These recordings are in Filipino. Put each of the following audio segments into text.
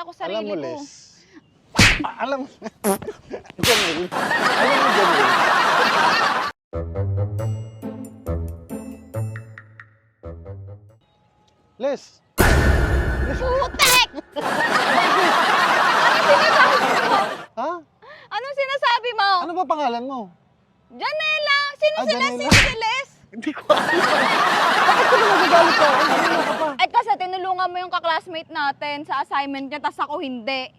kilala ko Alam sarili mo, ko. Les. Alam mo. Janelle. Alam mo, Janelle. Les. Les. Putek! Ha? Anong sinasabi mo? Ano ba pangalan mo? Janela! Sino Ah, sila? Janela. Sino si Les? Hindi ko alam. Bakit ka nagagalit ka? Ano ka pa? Ay kasi tinulungan mo yung kaklasmate natin sa assignment niya, tas ako hindi.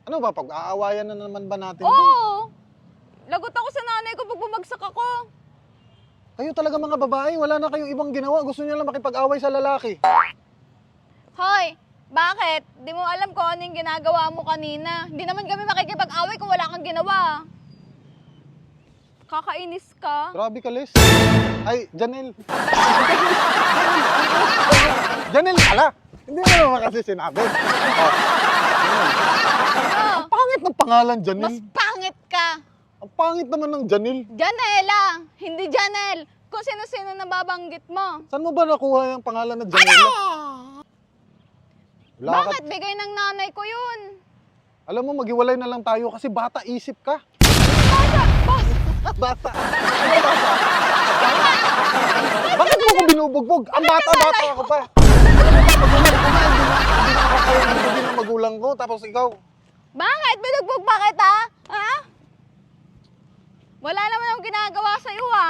Ano ba? Pag-aawayan na naman ba natin? to? Oo! Lagot ako sa nanay ko pag bumagsak ako. Kayo talaga mga babae, wala na kayong ibang ginawa. Gusto niyo lang makipag-away sa lalaki. Hoy! Bakit? Di mo alam kung ano yung ginagawa mo kanina. Hindi naman kami makikipag-away kung wala kang ginawa. Kakainis ka. Grabe ka, Les. Ay, Janelle. Janelle pala. Hindi mo naman kasi sinabi. Oh. Ano? Ang pangit ng pangalan, Mas Janelle. pangit ka. Ang pangit naman ng Janelle. Janela! Hindi Janel! Kung sino-sino nababanggit mo. Saan mo ba nakuha yung pangalan na Janelle? Wala ka- Bakit? Bigay ng nanay ko yun. Alam mo, maghiwalay na lang tayo kasi bata isip ka. Bata. Ano bata? Bakit mo ko binubugbog? Ang bata-bata ako pa. Magulang ko na, hindi na ako kayo bubugin ng magulang ko. Tapos ikaw, Bakit? Binugbog pa kita? Ha? Wala naman akong ginagawa sa'yo, ha?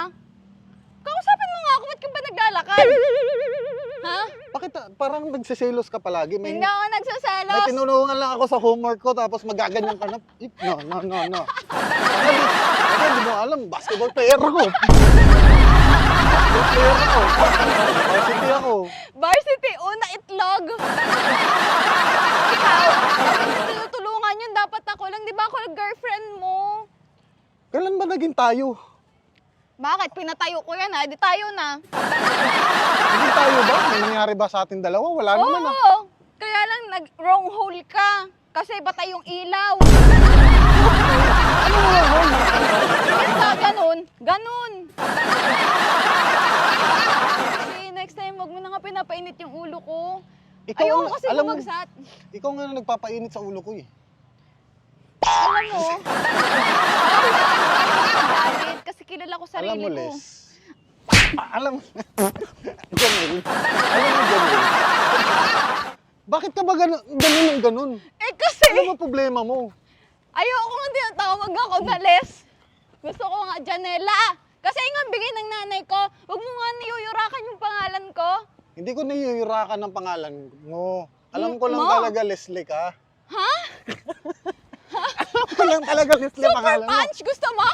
Kausapin mo nga ako, ba't ka ba naglalakad? Ha? bakit parang nagsiselos ka palagi? Hindi ako May nagsaselos. tinulungan lang ako sa homework ko tapos magaganyan ka na. No. Baka di mo alam, basketball player ako. Basketball player ako. Varsity ako. Varsity, una itlog. Ikaw, bakit tinutulungan yun? Dapat ako lang, di ba ako girlfriend mo? Kailan ba naging tayo? Bakit? Pinatayo ko yan, ha? Di tayo na. Naging tayo ba? May nangyari ba sa ating dalawa? Wala naman ah. Oo. Kaya lang nag-wrong hole ka. Kasi batay yung ilaw. Ano mo lang, Hon? Basta ganun. Ganun. Kasi next time, wag mo na nga pinapainit yung ulo ko. Ikaw, Ayoko kasi alam mo, bumagsat. ikaw nga na nagpapainit sa ulo ko eh. Alam mo, galit kasi kilala ko sarili Alam mo, ko. Les. Alam mo, Janelle. Alam mo, Janelle. Bakit ka ba ganun? Eh kasi, Ano ba problema mo? ayoko nga tinatawag ako na Les. Gusto ko nga Janela. Kasi nga bigay ng nanay ko, wag mo nga niyuyurakan yung pangalan ko. Hindi ko niyuyurakan ng pangalan mo. Alam ko lang Mo? talaga Leslie ka. Ha? Alam ko lang talaga Leslie Super pangalan mo. punch! Gusto mo?